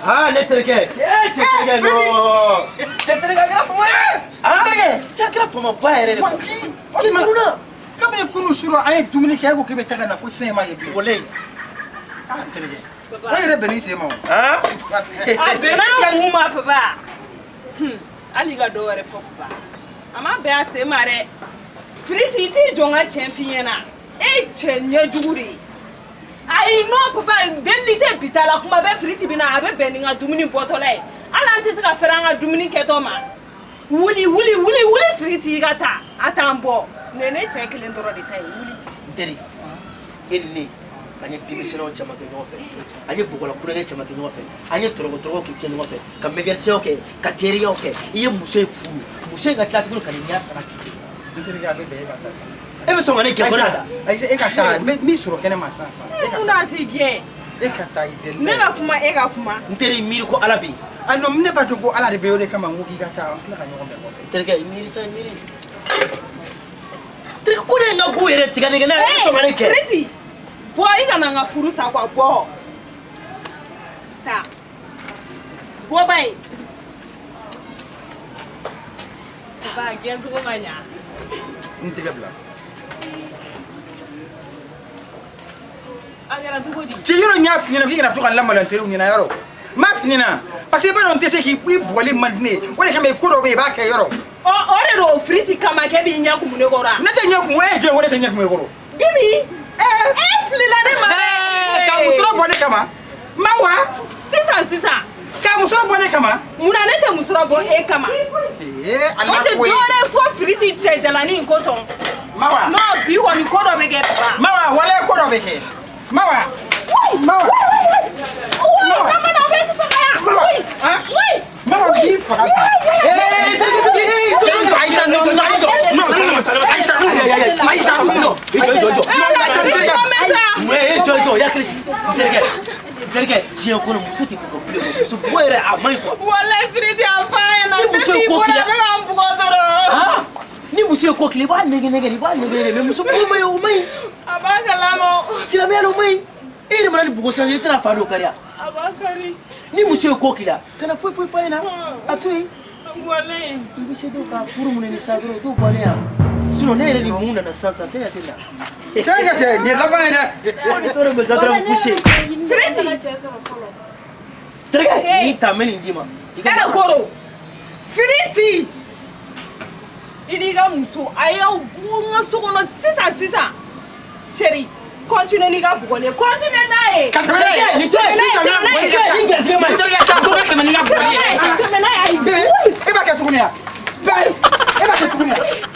Ah, ne terkɛ. Terkɛ non. Terkɛ kɛra fama ye. Ah, terkɛ. Cɛ kɛra fama ba yɛrɛ de. Ci turuna. Kabini kunu sura an ye dumuni kɛ e ko k'e bɛ taa ka na fo sen ma ye bi. Walayi. Ah, terkɛ. O yɛrɛ bɛn'i sen ma o. Ah. A bɛnna mun ma papa. Hali ka dɔ wɛrɛ fɔ papa. A ma bɛn a sen ma dɛ. Firiti i t'i jɔ n ka tiɲɛ f'i ɲɛna. E cɛ ɲɛjugu de ye. Ayi non papa deli tɛ bi ta la kuma bɛɛ Firiti bɛ na a bɛ bɛn ni n ka dumuni bɔtɔla ye. Hali an tɛ se ka fɛrɛ an ka dumuni kɛtɔ ma. Wuli Firiti i ka taa a t'an bɔ. Ne cɛ kelen dɔrɔn de ta ye wuli. N teri e ni ne an ye denmisɛnninw caman kɛ ɲɔgɔn fɛ an ye bɔgɔla kulonkɛ caman kɛ ɲɔgɔn fɛ an ye tɔrɔgɔtɔrɔgɔ kɛ cɛ ɲɔgɔn fɛ ka mécanicien kɛ ka teriyaw kɛ i ye muso in furu muso in ka tila tuguni ka nin ɲɛ fana k'i N terikɛ a bɛ bɛn e ka taa sa. e bɛ sɔn ka ne gɛn ko n'a ta Ayi e ka taa min sɔrɔ kɛnɛ ma sisan. Mun n'a ti gɛn. E ka taa i deli. Ne ka kuma e ka kuma. n teri miiri ko ala bɛ yen Ah non ne b'a dɔn ko ala de bɛ o de kama n ko k'i ka taa an tila ka ɲɔgɔn bɛn kɔfɛ. terikɛ i miiri sa i miiri terikɛ ko ne ye n ka ko yɛrɛ tigɛ ne kɛ ne bɛ sɔn ka ne kɛ Firiti bɔ i kana n ka furu sa quoi bɔ. Ta bɔ ba ye. Papa gɛn cogo ma ɲa. N tɛgɛ bila. A kɛra cogo di. Cɛ yɔrɔ n y'a f'i ɲɛna k'i kana to ka lamaloya n teriw ɲɛna yɔrɔ. N m'a f'i ɲɛna parce que i b'a dɔn n tɛ se k'i bugɔli man di ne ye o de kama ko dɔw bɛ yen i b'a kɛ yɔrɔ. O de don Firiti kama k'e b'i ɲɛ kumu ne kɔrɔ. Ne tɛ ɲɛ kumu e ye jɔn ye o de tɛ ɲɛ kumu e kɔrɔ. Bibi e filila ne ma. Ka muso bɔ ne kama. Mawa. Sisan. Ka muso bɔ ne kama. Munna ne tɛ muso bɔ e kama. Ala O tɛ ko ye. dɔwɛrɛ fɔ Firiti cɛ jalani in kosɔn. Mawa. Non bi kɔni ko dɔ bɛ kɛ papa. Mawa wala ko dɔ bɛ kɛ. Mawa. Mawa. Mawa k'i faga. jɔ ya kilisi terikɛ diɲɛ kɔnɔ muso tɛ kɔkɔ bilen muso bɔ yɛrɛ a man ɲi quoi. Walayi Firiti a f'a ɲɛna ni muso ye ko k'i la a bɛ ka n bugɔ dɔrɔn. ni muso ye ko k'i la i b'a nɛgɛ mais muso bugɔ man ɲi o man ɲi. A b'a kalama. silamɛya la o man ɲi e yɛrɛ mana ni bugɔ sisan i tɛna fa dɔ kari. A b'a kari. ni muso ye ko k'i la kana foyi f'a ɲɛna a to yen. Walayi. I bɛ se dɔw ka furu minɛ ni san dɔrɔn o t'o bɔlen yan sinon ne yɛrɛ ni mun nana sisan se ka tɛ na. Cɛ nin ye laban ye dɛ. ko nin tɔɔrɔ bɛ dɔrɔn poussé. terikɛ n'i ta n bɛ nin d'i ma. Ɛrɛ kɔrɔ Firiti i n'i ka muso a y'aw bɔ n ka so kɔnɔ sisan chérie continue n'i ka bugɔli ye continue n'a ye. Ka tɛmɛ n'a ye. nin to yen ni garisigɛ ma ɲi. Terikɛ taa so ka tɛmɛ n'i ka bugɔli ye. Tɛmɛ n'a ye. E b'a kɛ tuguni wa? E b'a kɛ tuguni wa?